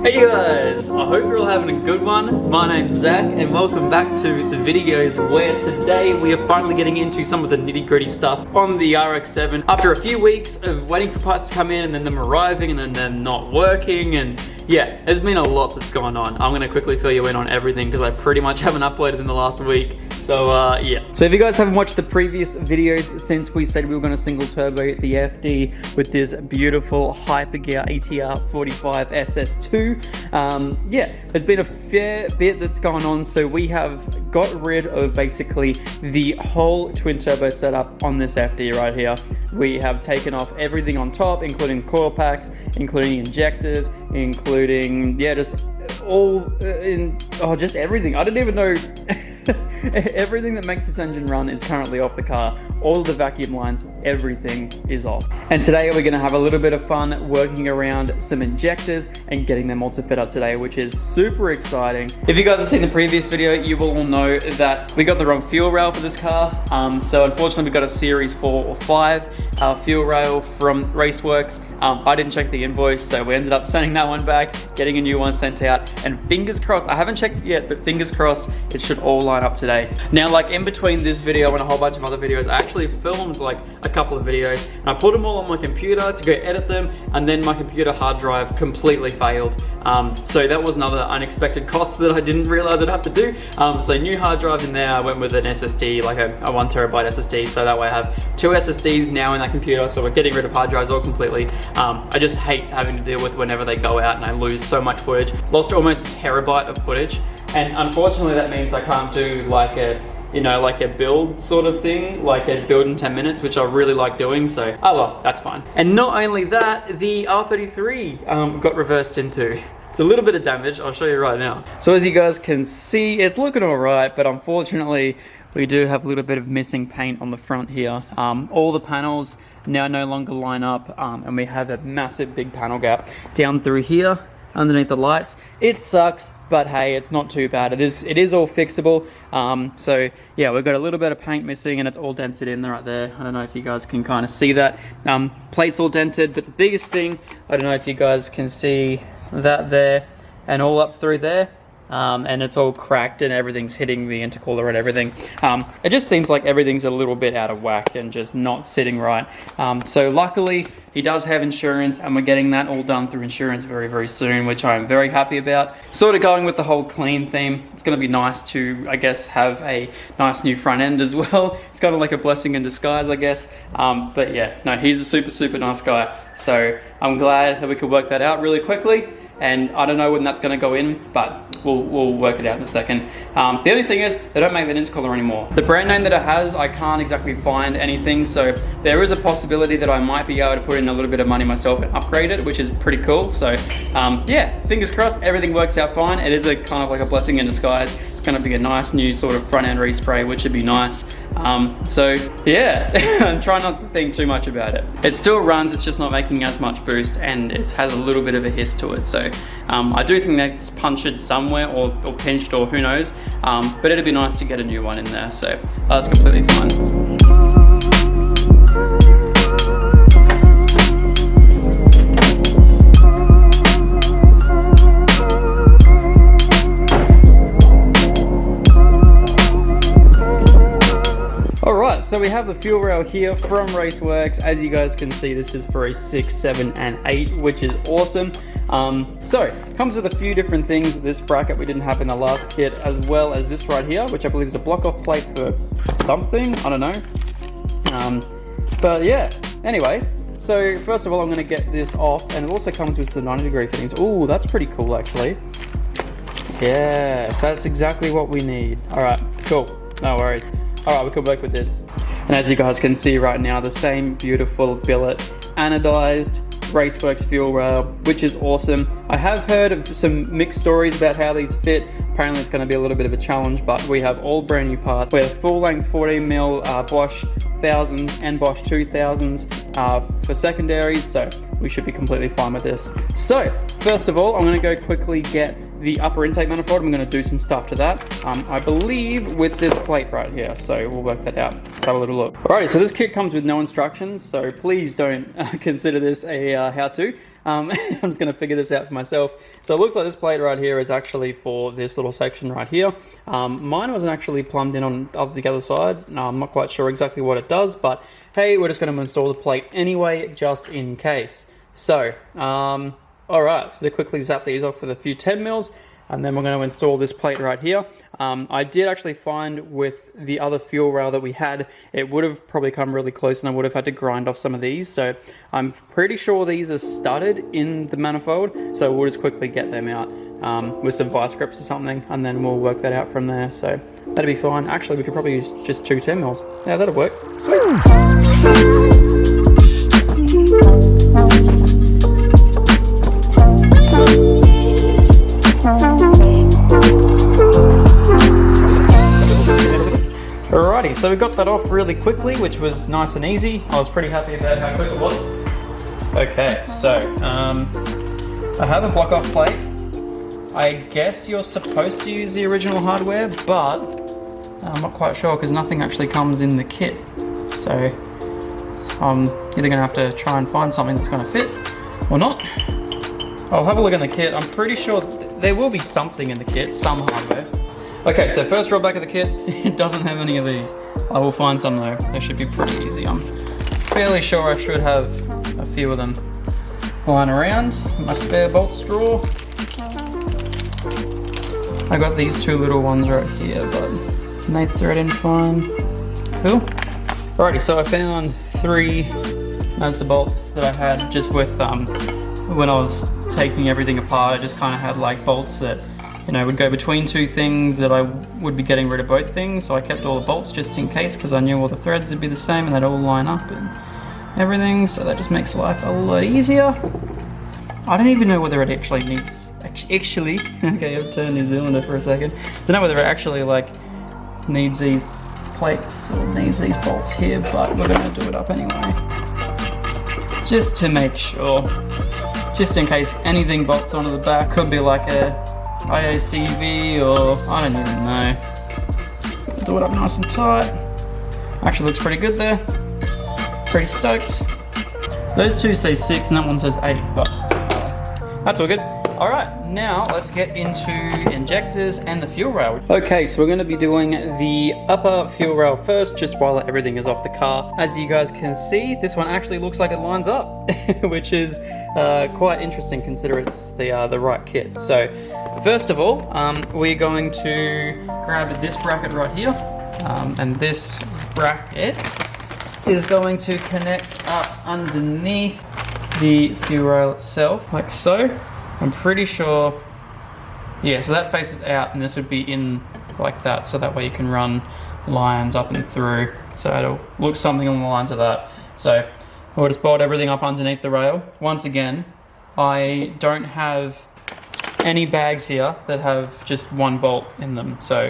Hey guys, I hope you're all having a good one. My name's Zach and welcome back to the videos where today we are finally getting into some of the nitty-gritty stuff on the RX7. After a few weeks of waiting for parts to come in and then them arriving and then them not working, and yeah, there's been a lot that's gone on. I'm going to quickly fill you in on everything because I pretty much haven't uploaded in the last week. So yeah. So if you guys haven't watched the previous videos since we said we were going to single turbo the FD with this beautiful Hypergear ATR 45 SS2, yeah, there's been a fair bit that's gone on. So we have got rid of basically the whole twin turbo setup on this FD right here. We have taken off everything on top, including coil packs, including injectors, including, yeah, just all just everything. I don't even know. Everything that makes this engine run is currently off the car. All of the vacuum lines, everything is off. And today we're going to have a little bit of fun working around some injectors and getting them all to fit up today, which is super exciting. If you guys have seen the previous video, you will all know that we got the wrong fuel rail for this car. So unfortunately we got a series 4 or 5 fuel rail from Raceworks. I didn't check the invoice, so we ended up sending that one back, getting a new one sent out, and fingers crossed, I haven't checked it yet, but fingers crossed it should all line up today. Now, like in between this video and a whole bunch of other videos, I actually filmed like a couple of videos and I put them all on my computer to go edit them, and then my computer hard drive completely failed. So that was another unexpected cost that I didn't realize I'd have to do. So new hard drive in there, I went with an SSD, like a 1 terabyte SSD, so that way I have 2 SSDs now in that computer, so we're getting rid of hard drives all completely. I just hate having to deal with whenever they go out and I lose so much footage. Lost almost a terabyte of footage, and unfortunately that means I can't do like a, you know, like a build sort of thing, like a build in 10 minutes, which I really like doing, so, oh well, that's fine. And not only that, the R33 got reversed into. It's a little bit of damage, I'll show you right now. So as you guys can see, it's looking all right, but unfortunately, we do have a little bit of missing paint on the front here. All the panels now no longer line up, and we have a massive big panel gap down through here underneath the lights. It sucks, but hey, it's not too bad. It is all fixable. So yeah, we've got a little bit of paint missing and it's all dented in right there. I don't know if you guys can kind of see that. Plate's all dented, but the biggest thing, I don't know if you guys can see that there and all up through there. And it's all cracked and everything's hitting the intercooler and everything. It just seems like everything's a little bit out of whack and just not sitting right. So luckily he does have insurance and we're getting that all done through insurance very, very soon, which I'm very happy about. Sort of going with the whole clean theme. It's going to be nice to, I guess, have a nice new front end as well. It's kind of like a blessing in disguise, I guess. But yeah, no, he's a super, super nice guy. So I'm glad that we could work that out really quickly. And I don't know when that's going to go in, but we'll work it out in a second. The only thing is, they don't make that intercooler anymore. The brand name that it has, I can't exactly find anything, so there is a possibility that I might be able to put in a little bit of money myself and upgrade it, which is pretty cool. So yeah, fingers crossed, everything works out fine. It is a kind of like a blessing in disguise. It's going to be a nice new sort of front end respray, which would be nice. So yeah, I'm trying not to think too much about it. It still runs, it's just not making as much boost, and it has a little bit of a hiss to it. So I do think that's punctured somewhere or pinched or who knows, but it'd be nice to get a new one in there. So that's completely fine. So we have the fuel rail here from Raceworks. As you guys can see, this is for a 6, 7, and 8, which is awesome. So it comes with a few different things. This bracket we didn't have in the last kit, as well as this right here, which I believe is a block-off plate for something. I don't know. But yeah, anyway. So first of all, I'm going to get this off, and it also comes with some 90-degree fittings. Ooh, that's pretty cool, actually. Yeah, so that's exactly what we need. All right, cool. No worries. All right, we can work with this. And as you guys can see right now, the same beautiful billet anodized Raceworks fuel rail, which is awesome. I have heard of some mixed stories about how these fit. Apparently it's going to be a little bit of a challenge, but we have all brand new parts. We have full length 14mm Bosch 1000s and Bosch 2000s for secondaries, so we should be completely fine with this. So first of all, I'm going to go quickly get the upper intake manifold. I'm going to do some stuff to that, I believe with this plate right here, so we'll work that out. Let's have a little look. Alrighty, so this kit comes with no instructions, so please don't consider this a how-to. I'm just going to figure this out for myself. So it looks like this plate right here is actually for this little section right here. Mine wasn't actually plumbed in on the other side. No, I'm not quite sure exactly what it does, but hey, we're just going to install the plate anyway, just in case. So, alright, so to quickly zap these off with a few 10 mils, and then we're going to install this plate right here. I did actually find with the other fuel rail that we had, it would have probably come really close and I would have had to grind off some of these. So I'm pretty sure these are studded in the manifold. So we'll just quickly get them out with some vice grips or something, and then we'll work that out from there. So that'd be fine. Actually, we could probably use just 2 10 mils. Yeah, that'll work. Sweet. Alrighty, so we got that off really quickly, which was nice and easy. I was pretty happy about how quick it was. Okay, so I have a block off plate. I guess you're supposed to use the original hardware, but I'm not quite sure because nothing actually comes in the kit. So I'm either going to have to try and find something that's going to fit or not. I'll have a look in the kit. I'm pretty sure there will be something in the kit, some hardware. Okay, so first roll back of the kit, it doesn't have any of these. I will find some though. They should be pretty easy. I'm fairly sure I should have a few of them lying around. My spare bolts drawer. I got these 2 little ones right here, but they thread in fine. Cool. Alrighty, so I found 3 Mazda bolts that I had just with, when I was taking everything apart, I just kind of had like bolts that, you know, would go between 2 things that I would be getting rid of both things. So I kept all the bolts just in case, because I knew all the threads would be the same and they'd all line up and everything. So that just makes life a lot easier. I don't even know whether it actually needs, okay, I've turned New Zealander for a second. Don't know whether it actually like needs these plates or needs these bolts here, but we're gonna do it up anyway. Just to make sure, just in case anything bolts onto the back. Could be like a IACV or I don't even know. Do it up nice and tight. Actually looks pretty good there. Pretty stoked. Those 2 say 6 and that one says 8, but that's all good. Alright, now let's get into injectors and the fuel rail. Okay, so we're going to be doing the upper fuel rail first, just while everything is off the car. As you guys can see, this one actually looks like it lines up, which is quite interesting considering it's the right kit. So first of all, we're going to grab this bracket right here, and this bracket is going to connect up underneath the fuel rail itself, like so. I'm pretty sure, yeah, so that faces out and this would be in like that, so that way you can run lines up and through. So it'll look something along the lines of that. So we'll just bolt everything up underneath the rail. Once again, I don't have any bags here that have just 1 bolt in them. So,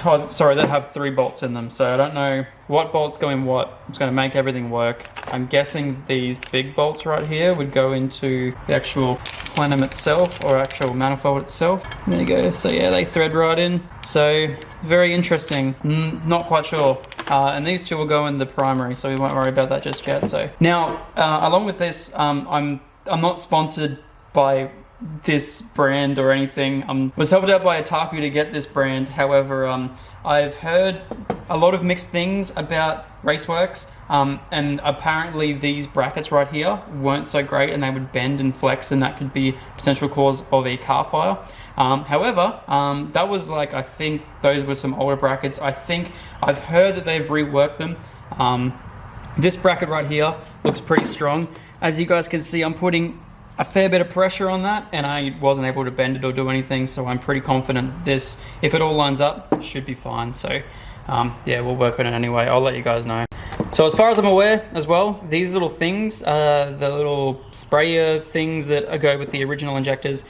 oh, sorry, that have 3 bolts in them. So I don't know what bolts go in what. It's going to make everything work. I'm guessing these big bolts right here would go into the actual plenum itself or actual manifold itself. There you go. So yeah, they thread right in. So very interesting. Not quite sure. And these 2 will go in the primary, so we won't worry about that just yet. So now, along with this, I'm not sponsored by this brand or anything. Was helped out by Otaku to get this brand. However, I've heard a lot of mixed things about Raceworks, and apparently these brackets right here weren't so great and they would bend and flex and that could be a potential cause of a car fire. However, that was like, I think those were some older brackets. I think I've heard that they've reworked them. This bracket right here looks pretty strong. As you guys can see, I'm putting a fair bit of pressure on that and I wasn't able to bend it or do anything, so I'm pretty confident this, if it all lines up, should be fine. So yeah, we'll work on it anyway. I'll let you guys know. So as far as I'm aware as well, these little things, the little sprayer things that go with the original injectors,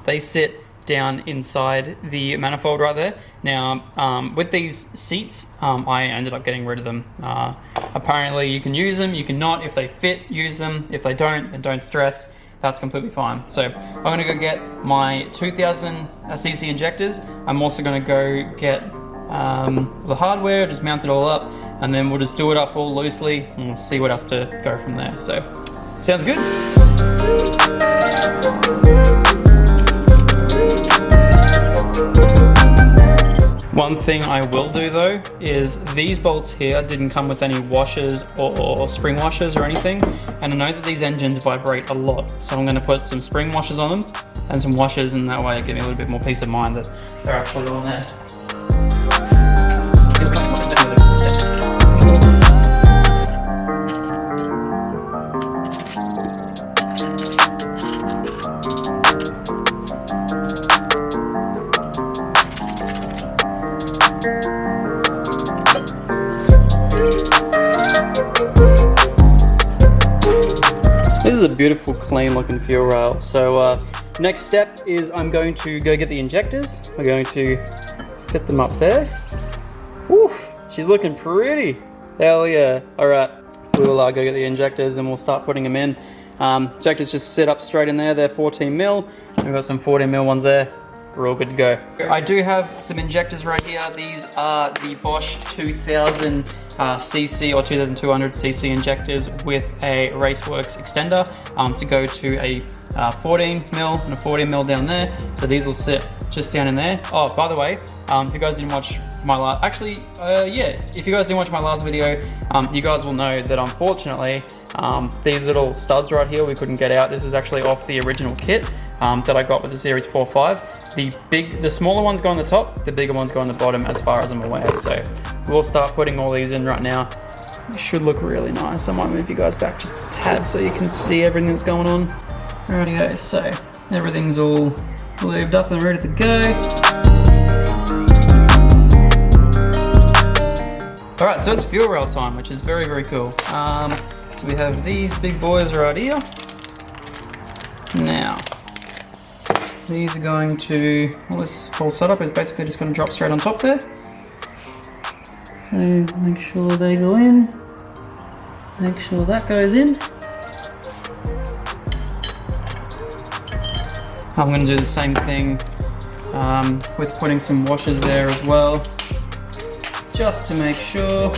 they sit down inside the manifold right there. Now, with these seats, I ended up getting rid of them. Apparently you can use them, you can not. If they fit, use them. If they don't, then don't stress. That's completely fine. So I'm gonna go get my 2000 cc injectors. I'm also gonna go get the hardware, just mount it all up, and then we'll just do it up all loosely and we'll see what else to go from there. So, sounds good? One thing I will do though is these bolts here didn't come with any washers or spring washers or anything, and I know that these engines vibrate a lot, so I'm going to put some spring washers on them and some washers, and that way it gives me a little bit more peace of mind that they're actually on there. This is a beautiful, clean looking fuel rail. So next step is I'm going to go get the injectors. We're going to fit them up there. Woo, she's looking pretty. Hell yeah. All right, we will go get the injectors and we'll start putting them in. Injectors just sit up straight in there. They're 14 mil. We've got some 14 mil ones there. We're all good to go. I do have some injectors right here. These are the Bosch 2000 cc or 2200 cc injectors with a Raceworks extender to go to a 14 mil and a 40 mil down there. So these will sit just down in there. Oh, by the way, if you guys didn't watch my last, if you guys didn't watch my last video, you guys will know that unfortunately, these little studs right here we couldn't get out. This is actually off the original kit that I got with the Series 4.5. The smaller ones go on the top, the bigger ones go on the bottom as far as I'm aware. So we'll start putting all these in right now. It should look really nice. I might move you guys back just a tad so you can see everything that's going on. Alrighty, so everything's all lubed up and ready to go. Alright, so it's fuel rail time, which is very, very cool. So we have these big boys right here. Now, these are going to, well, this whole setup is basically just going to drop straight on top there. So make sure they go in. Make sure that goes in. I'm going to do the same thing with putting some washers there as well, just to make sure.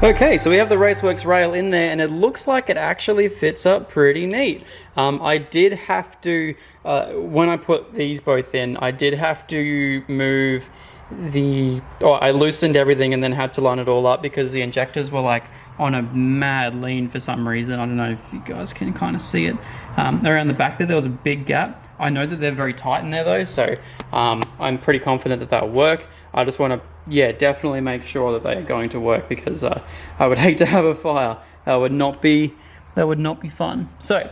Okay, so we have the Raceworks rail in there and it looks like it actually fits up pretty neat. I did have to, when I put these both in, I did have to move I loosened everything and then had to line it all up because the injectors were like on a mad lean for some reason. I don't know if you guys can kind of see it. Around the back there was a big gap. I know that they're very tight in there though, so I'm pretty confident that that'll work. I just want to, definitely make sure that they are going to work because I would hate to have a fire. That would not be fun. So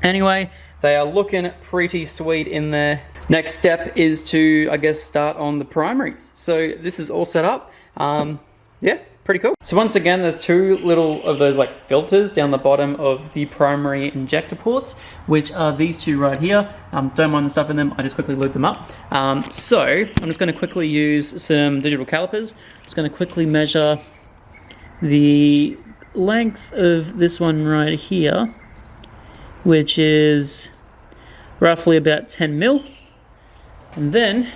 anyway, they are looking pretty sweet in there. Next step is to, I guess, start on the primaries. So this is all set up. Pretty cool. So once again, there's two little of those like filters down the bottom of the primary injector ports, which are these two right here. Don't mind the stuff in them, I just quickly loop them up. So I'm just going to quickly use some digital calipers. I'm just going to quickly measure the length of this one right here, which is roughly about 10 mil. And then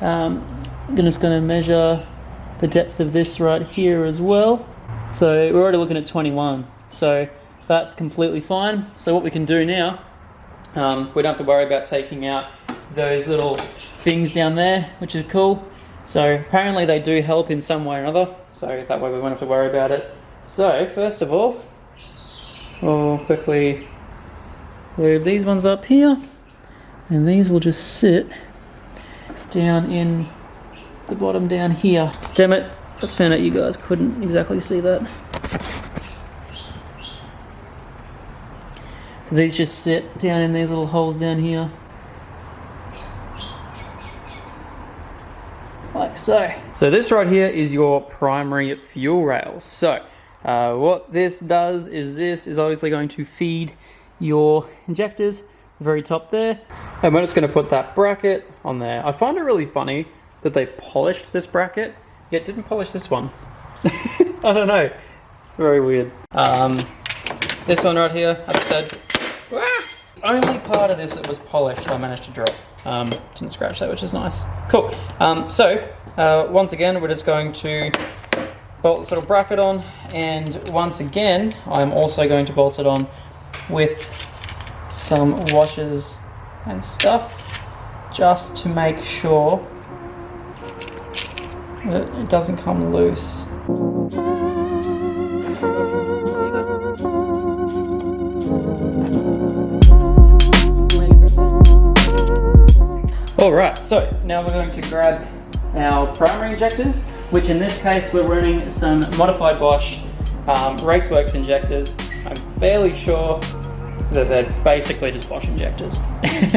I'm just going to measure the depth of this right here as well. So we're already looking at 21. So that's completely fine. So what we can do now, we don't have to worry about taking out those little things down there, which is cool. So apparently they do help in some way or another. So that way we won't have to worry about it. So first of all, we'll quickly move these ones up here. And these will just sit down in the bottom down here. Damn it, just found out you guys couldn't exactly see that. So these just sit down in these little holes down here. Like so. So this right here is your primary fuel rail. So what this does is this is obviously going to feed your injectors, the very top there. And we're just going to put that bracket on there. I find it really funny that they polished this bracket, yet didn't polish this one. I don't know. It's very weird. This one right here, like I said, Only part of this that was polished I managed to drop. Didn't scratch that, which is nice. Cool. Once again, we're just going to bolt this little bracket on, and once again, I'm also going to bolt it on with some washers and stuff, just to make sure that it doesn't come loose. Alright, so now we're going to grab our primary injectors, which in this case we're running some modified Bosch Raceworks injectors. I'm fairly sure that they're basically just Bosch injectors. Just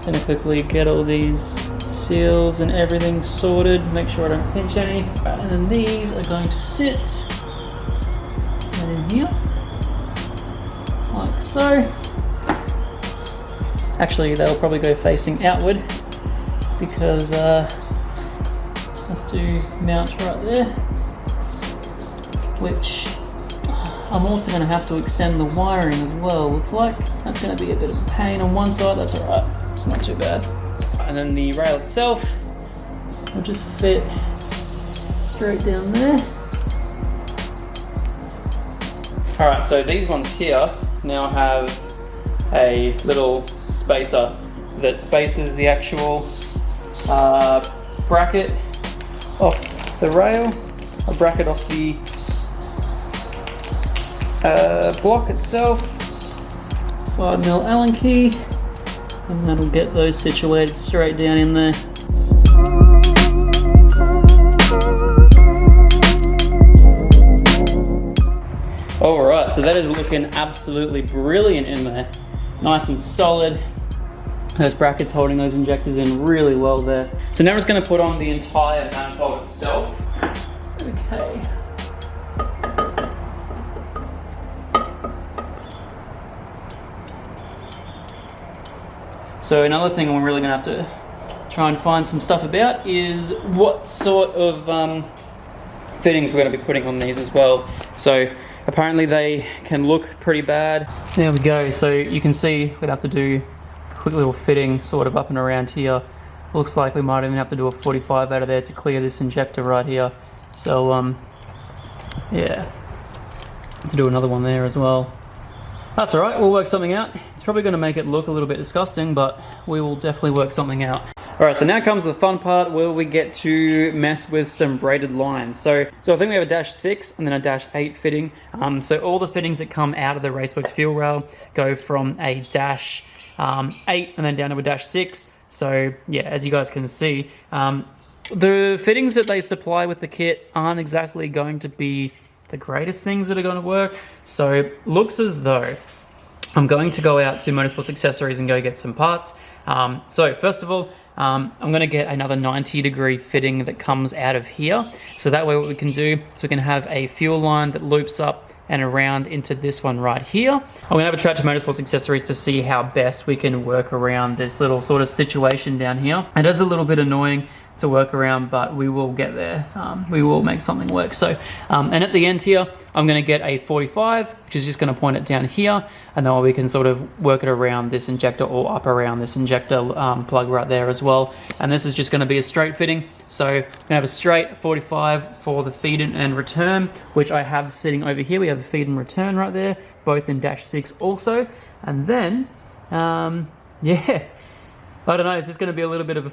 going to quickly get all these seals and everything sorted, make sure I don't pinch any. And then these are going to sit right in here, like so. Actually, they'll probably go facing outward because let's do mount right there, which I'm also going to have to extend the wiring as well. Looks like that's going to be a bit of a pain on one side. That's alright, it's not too bad. And then the rail itself will just fit straight down there. Alright, so these ones here now have a little spacer that spaces the actual bracket off the rail, a bracket off the block itself, 5mm Allen key, and that'll get those situated straight down in there. Alright, so that is looking absolutely brilliant in there. Nice and solid. Those brackets holding those injectors in really well there. So now we're just going to put on the entire manifold itself. Okay. So another thing we're really going to have to try and find some stuff about is what sort of fittings we're going to be putting on these as well. So apparently they can look pretty bad. There we go. So you can see we'd have to do a quick little fitting sort of up and around here. Looks like we might even have to do a 45 out of there to clear this injector right here. So yeah, have to do another one there as well. That's all right, we'll work something out. It's probably going to make it look a little bit disgusting, but we will definitely work something out. All right, so now comes the fun part where we get to mess with some braided lines. So I think we have a dash 6 and then a dash 8 fitting. So all the fittings that come out of the Raceworks fuel rail go from a dash 8 and then down to a dash 6. So yeah, as you guys can see, the fittings that they supply with the kit aren't exactly going to be the greatest things that are going to work. So it looks as though I'm going to go out to Motorsports Accessories and go get some parts. So first of all, I'm going to get another 90-degree fitting that comes out of here. So that way what we can do is we can have a fuel line that loops up and around into this one right here. I'm going to have a chat to Motorsports Accessories to see how best we can work around this little sort of situation down here. It is a little bit annoying to work around, but we will get there. We will make something work. So, and at the end here, I'm going to get a 45, which is just going to point it down here, and then we can sort of work it around this injector or up around this injector plug right there as well. And this is just going to be a straight fitting. So we're going to have a straight 45 for the feed in and return, which I have sitting over here. We have a feed and return right there, both in dash 6 also. And then, yeah, I don't know, it's just going to be a little bit of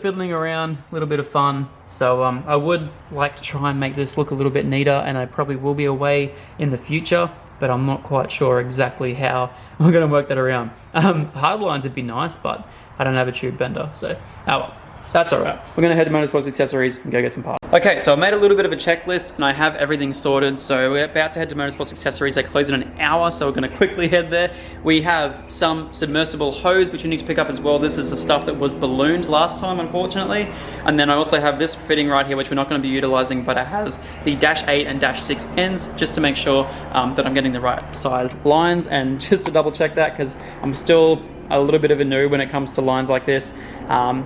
fiddling around, a little bit of fun. So I would like to try and make this look a little bit neater, and I probably will be away in the future, but I'm not quite sure exactly how I'm going to work that around. Hard lines would be nice, but I don't have a tube bender, so oh well. That's alright. We're going to head to Motorsports Accessories and go get some parts. Okay, so I made a little bit of a checklist and I have everything sorted. So we're about to head to Motorsports Accessories. They close in an hour, so we're going to quickly head there. We have some submersible hose, which we need to pick up as well. This is the stuff that was ballooned last time, unfortunately. And then I also have this fitting right here, which we're not going to be utilizing, but it has the dash 8 and dash 6 ends, just to make sure that I'm getting the right size lines, and just to double check that, because I'm still a little bit of a noob when it comes to lines like this.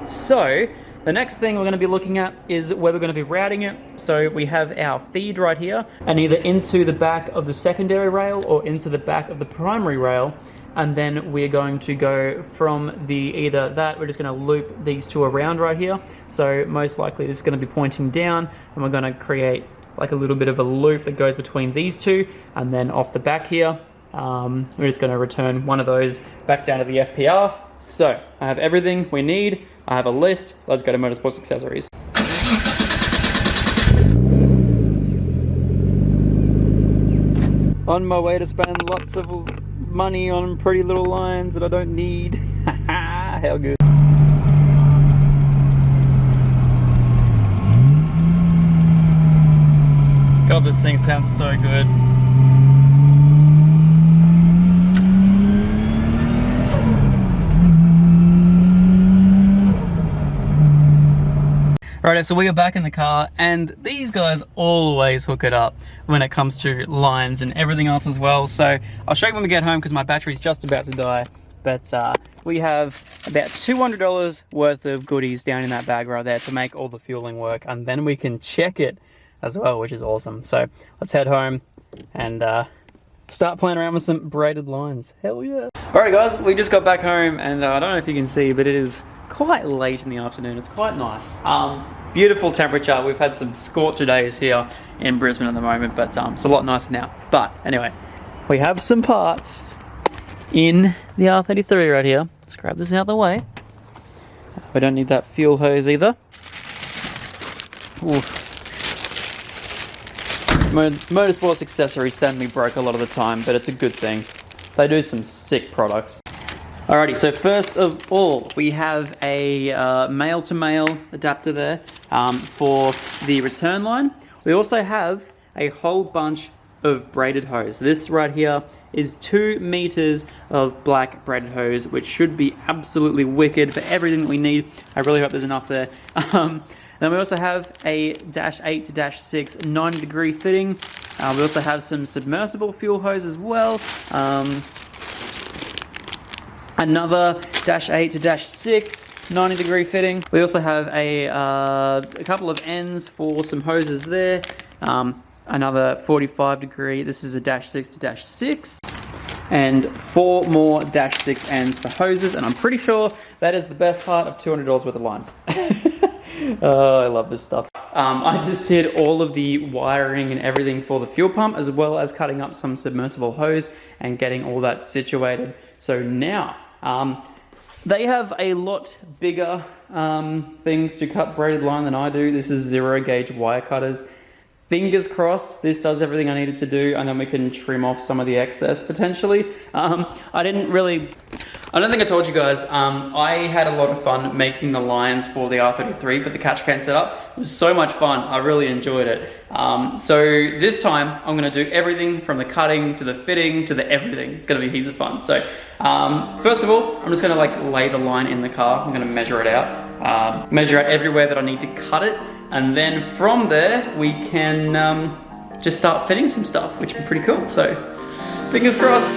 So the next thing we're going to be looking at is where we're going to be routing it. So we have our feed right here, and either into the back of the secondary rail or into the back of the primary rail, and then we're going to go from either that, we're just going to loop these two around right here. So most likely this is going to be pointing down, and we're going to create like a little bit of a loop that goes between these two, and then off the back here, we're just going to return one of those back down to the FPR. So I have everything we need. I have a list. Let's go to Motorsports Accessories. On my way to spend lots of money on pretty little lines that I don't need. How good. God, this thing sounds so good. Right, so we are back in the car, and these guys always hook it up when it comes to lines and everything else as well. So I'll show you when we get home because my battery's just about to die. But we have about $200 worth of goodies down in that bag right there to make all the fueling work, and then we can check it as well, which is awesome. So let's head home and start playing around with some braided lines. Hell yeah. Alright guys, we just got back home, and I don't know if you can see, but it is quite late in the afternoon. It's quite nice. Beautiful temperature. We've had some scorcher days here in Brisbane at the moment, but it's a lot nicer now. But anyway, we have some parts in the R33 right here. Let's grab this out of the way. We don't need that fuel hose either. Oof. Motorsports Accessories sadly broke a lot of the time, but it's a good thing. They do some sick products. Alrighty, so first of all, we have a male-to-male adapter there for the return line. We also have a whole bunch of braided hose. This right here is 2 meters of black braided hose, which should be absolutely wicked for everything that we need. I really hope there's enough there. Then we also have a -8 to -6 90-degree fitting. We also have some submersible fuel hose as well. Another -8 to -6 90-degree fitting. We also have a couple of ends for some hoses there. Another 45-degree. This is a -6 to -6. And 4 more -6 ends for hoses. And I'm pretty sure that is the best part of $200 worth of lines. Oh, I love this stuff. I just did all of the wiring and everything for the fuel pump, as well as cutting up some submersible hose and getting all that situated. So now, they have a lot bigger things to cut braided line than I do. This is 0 gauge wire cutters. Fingers crossed this does everything I needed to do, and then we can trim off some of the excess potentially. I don't think I told you guys, I had a lot of fun making the lines for the R33 for the catch can setup. It was so much fun. I really enjoyed it. So this time I'm going to do everything from the cutting to the fitting to the everything. It's going to be heaps of fun. So first of all, I'm just going to like lay the line in the car. I'm going to measure it out. Measure out everywhere that I need to cut it. And then from there, we can just start fitting some stuff, which would be pretty cool. So fingers crossed.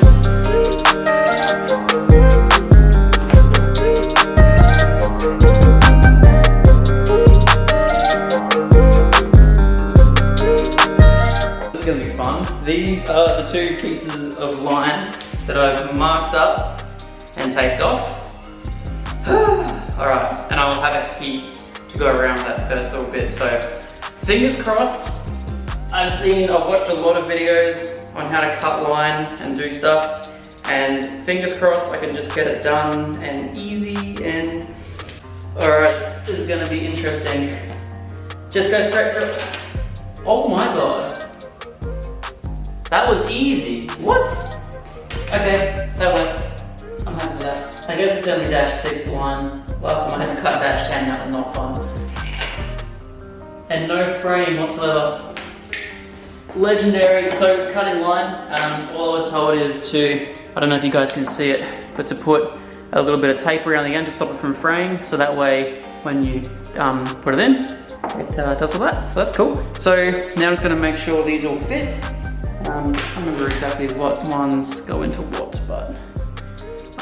Gonna be fun. These are the 2 pieces of line that I've marked up and taped off. Alright, and I'll have a heat to go around that first little bit. So fingers crossed. I've watched a lot of videos on how to cut line and do stuff, and fingers crossed I can just get it done and easy. And alright, this is gonna be interesting. Just go straight through. Oh my god. That was easy. What? Okay, that works. I'm happy with that. I guess it's only -6 line. Last time I had to cut -10, that was not fun. And no frame whatsoever. Legendary. So cutting line, all I was told is to, I don't know if you guys can see it, but to put a little bit of tape around the end to stop it from fraying, so that way when you put it in, it does all that. So that's cool. So now I'm just going to make sure these all fit. I can't remember exactly what ones go into what, but...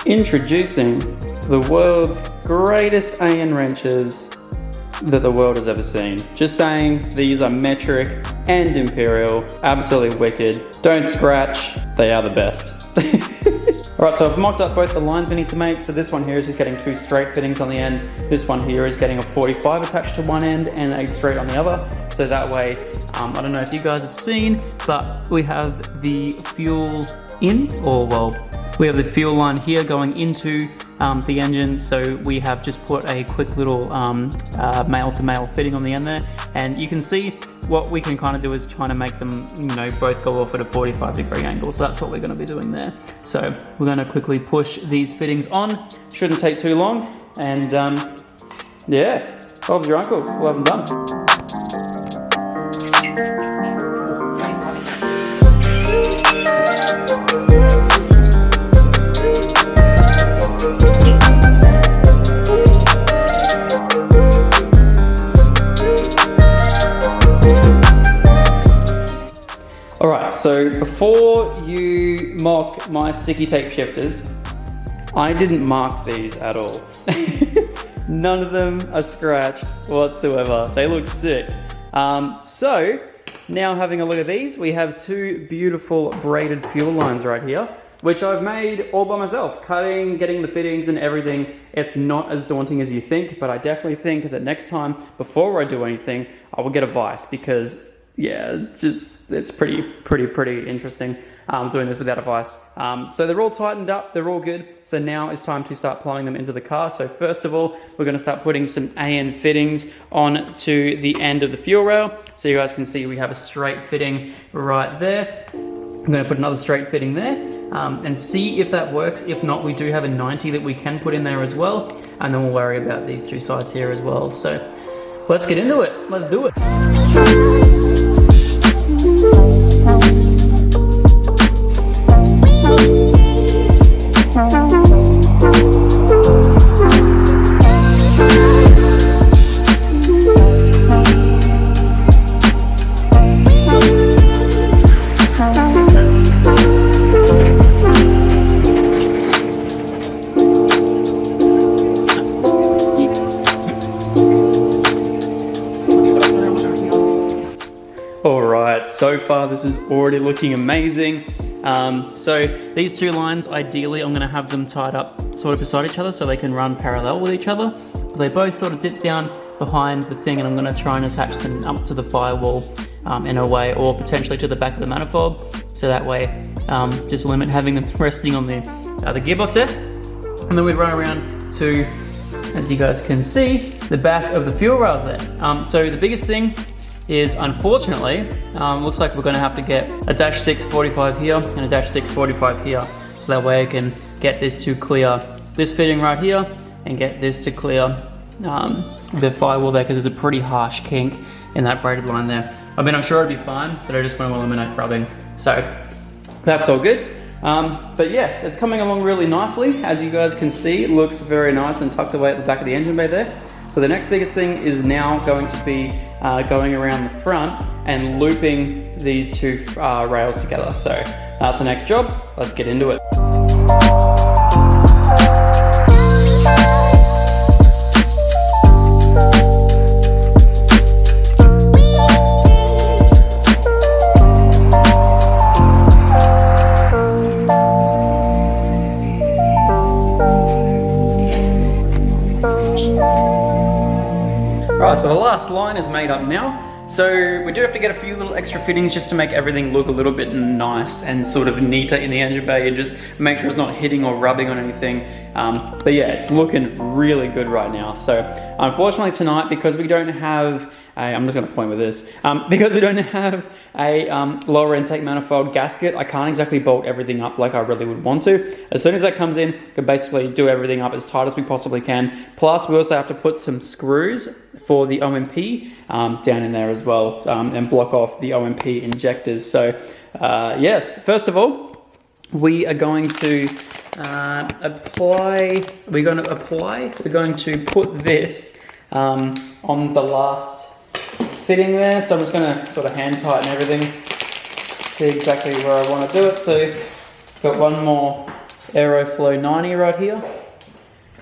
Introducing the world's greatest AN wrenches that the world has ever seen. Just saying, these are metric and imperial, absolutely wicked. Don't scratch, they are the best. Alright, so I've mocked up both the lines we need to make. So this one here is just getting 2 straight fittings on the end. This one here is getting a 45 attached to one end and a straight on the other. So that way, I don't know if you guys have seen, but we have the fuel in, or well, we have the fuel line here going into the engine. So we have just put a quick little male to male fitting on the end there. And you can see what we can kind of do is trying to make them, you know, both go off at a 45-degree angle. So that's what we're going to be doing there. So we're going to quickly push these fittings on. Shouldn't take too long. And yeah, Bob's your uncle. We'll have them done. Alright, so before you mock my sticky tape shifters, I didn't mark these at all. None of them are scratched whatsoever. They look sick. So, now having a look at these, we have 2 beautiful braided fuel lines right here, which I've made all by myself. Cutting, getting the fittings and everything. It's not as daunting as you think, but I definitely think that next time, before I do anything, I will get a vise, because yeah, it's pretty interesting doing this without a vise. So they're all tightened up, they're all good. So now it's time to start plumbing them into the car. So first of all, we're going to start putting some AN fittings onto the end of the fuel rail. So you guys can see we have a straight fitting right there. I'm going to put another straight fitting there and see if that works. If not, we do have a 90 that we can put in there as well. And then we'll worry about these 2 sides here as well. So let's get into it. Let's do it. Alright, so far this is already looking amazing. So these 2 lines, ideally I'm going to have them tied up sort of beside each other so they can run parallel with each other. But they both sort of dip down behind the thing, and I'm going to try and attach them up to the firewall in a way, or potentially to the back of the manifold. So that way, just limit having them resting on the gearbox there. And then we run around to, as you guys can see, the back of the fuel rails there. So the biggest thing is, unfortunately, looks like we're going to have to get a -6 45 here and a -6 45 here, so that way I can get this to clear this fitting right here and get this to clear the firewall there, because there's a pretty harsh kink in that braided line there. I mean, I'm sure it'd be fine, but I just want to eliminate rubbing. So that's all good. But yes, it's coming along really nicely. As you guys can see, it looks very nice and tucked away at the back of the engine bay there. So the next biggest thing is now going to be going around the front and looping these 2 rails together. So that's the next job. Let's get into it. Right, so the last line is made up now. So we do have to get a few little extra fittings just to make everything look a little bit nice and sort of neater in the engine bay, and just make sure it's not hitting or rubbing on anything. But yeah, it's looking really good right now. So unfortunately tonight, because we don't have I'm just going to point with this. Because we don't have a lower intake manifold gasket, I can't exactly bolt everything up like I really would want to. As soon as that comes in, we can basically do everything up as tight as we possibly can. Plus, we also have to put some screws for the OMP down in there as well, and block off the OMP injectors. So yes, first of all, we are going to we're going to put this on the last fitting there. So I'm just going to sort of hand tighten everything, see exactly where I want to do it. So got one more Aeroflow 90 right here,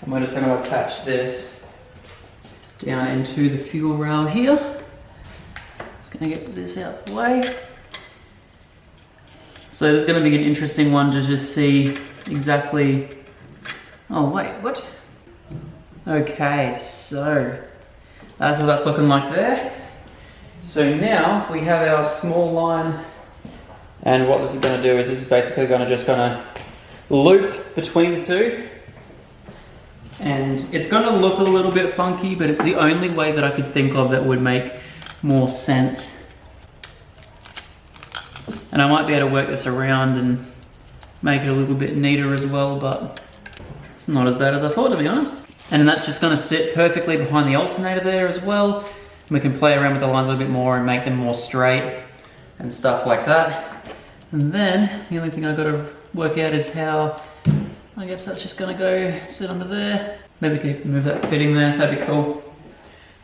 and we're just going to attach this down into the fuel rail here. Just going to get this out of the way. So this is going to be an interesting one to just see exactly... Oh wait, what? Okay, so that's what that's looking like there. So now we have our small line, and what this is going to do is this is basically going to loop between the two. And it's going to look a little bit funky, but it's the only way that I could think of that would make more sense. And I might be able to work this around and make it a little bit neater as well, but it's not as bad as I thought, to be honest. And then that's just going to sit perfectly behind the alternator there as well. We can play around with the lines a little bit more and make them more straight and stuff like that. And then the only thing I've got to work out is how, I guess that's just going to go sit under there. Maybe we can even move that fitting there, that'd be cool.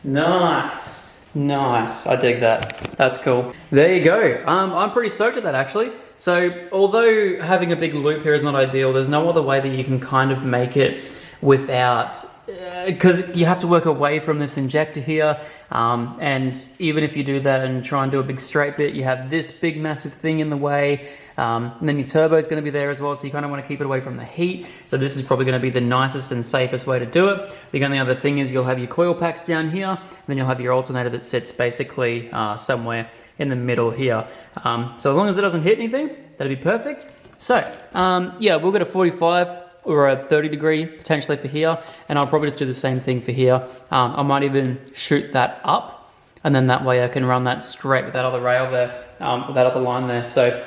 Nice. Nice, I dig that. That's cool. There you go. I'm pretty stoked at that actually. So although having a big loop here is not ideal, there's no other way that you can kind of make it without, because you have to work away from this injector here. And even if you do that and try and do a big straight bit, you have this big massive thing in the way. And then your turbo is going to be there as well, so you kind of want to keep it away from the heat. So this is probably going to be the nicest and safest way to do it. The only other thing is you'll have your coil packs down here, and then you'll have your alternator that sits basically somewhere in the middle here. So as long as it doesn't hit anything, that'd be perfect. So yeah, we'll get a 45 or a 30 degree potentially for here, and I'll probably just do the same thing for here. I might even shoot that up, and then that way I can run that straight with that other rail there, with that other line there. So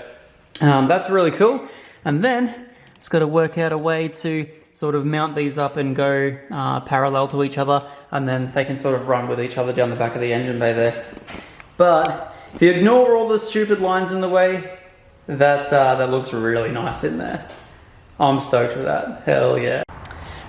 that's really cool. And then it's got to work out a way to sort of mount these up and go parallel to each other, and then they can sort of run with each other down the back of the engine bay there. But if you ignore all the stupid lines in the way, that looks really nice in there. I'm stoked with that. Hell yeah.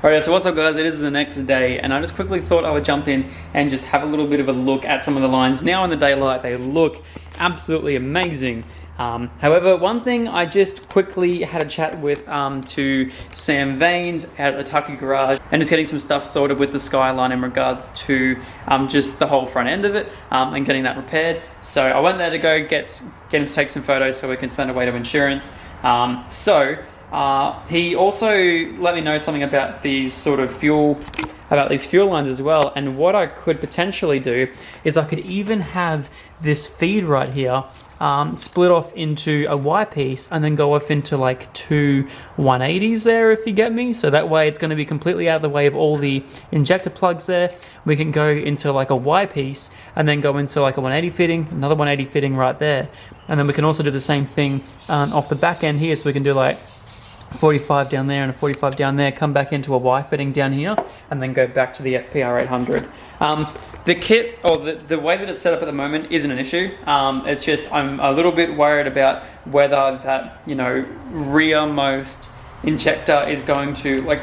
Alright, so what's up guys, it is the next day, and I just quickly thought I would jump in and just have a little bit of a look at some of the lines. Now in the daylight, they look absolutely amazing. However, one thing I just quickly had a chat with to Sam Vanes at Otaku Garage, and just getting some stuff sorted with the Skyline in regards to just the whole front end of it and getting that repaired. So I went there to go get him to take some photos so we can send away to insurance. He also let me know something about these sort of fuel lines as well, and what I could potentially do is I could even have this feed right here split off into a Y piece and then go off into like two 180s there, if you get me. So that way it's going to be completely out of the way of all the injector plugs there. We can go into like a Y piece and then go into like a 180 fitting, another 180 fitting right there. And then we can also do the same thing off the back end here, so we can do like 45 down there and a 45 down there, come back into a Y fitting down here, and then go back to the FPR 800. The kit, or the way that it's set up at the moment isn't an issue. It's just I'm a little bit worried about whether that, you know, rearmost injector is going to, like,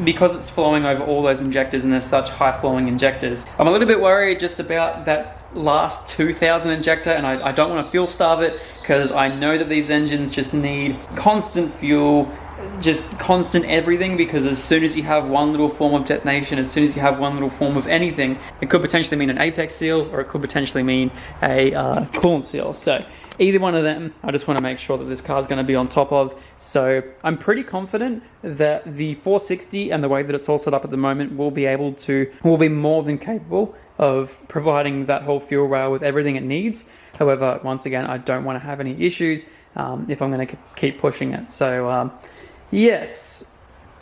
because it's flowing over all those injectors and they're such high flowing injectors, I'm a little bit worried just about that last 2000 injector, and I don't want to fuel starve it, because I know that these engines just need constant fuel, just constant everything, because as soon as you have one little form of detonation, as soon as you have one little form of anything, it could potentially mean an apex seal, or it could potentially mean a coolant seal. So either one of them, I just want to make sure that this car is going to be on top of. So I'm pretty confident that the 460 and the way that it's all set up at the moment will be more than capable of providing that whole fuel rail with everything it needs. However, once again, I don't want to have any issues if I'm going to keep pushing it. So yes,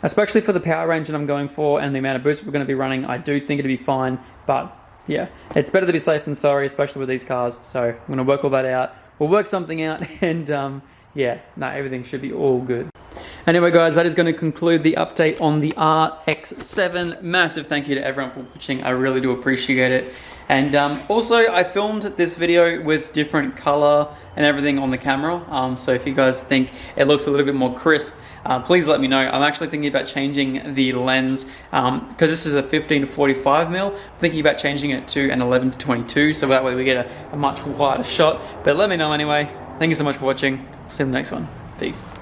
especially for the power range that I'm going for and the amount of boost we're going to be running, I do think it'll be fine. But yeah, it's better to be safe than sorry, especially with these cars. So I'm going to work all that out. We'll work something out, and yeah, no, everything should be all good. Anyway guys, that is going to conclude the update on the RX7. Massive thank you to everyone for watching. I really do appreciate it. And also, I filmed this video with different color and everything on the camera. So if you guys think it looks a little bit more crisp, please let me know. I'm actually thinking about changing the lens, because this is a 15 to 45 mil. I'm thinking about changing it to an 11 to 22, so that way we get a much wider shot. But let me know anyway. Thank you so much for watching. See you in the next one. Peace.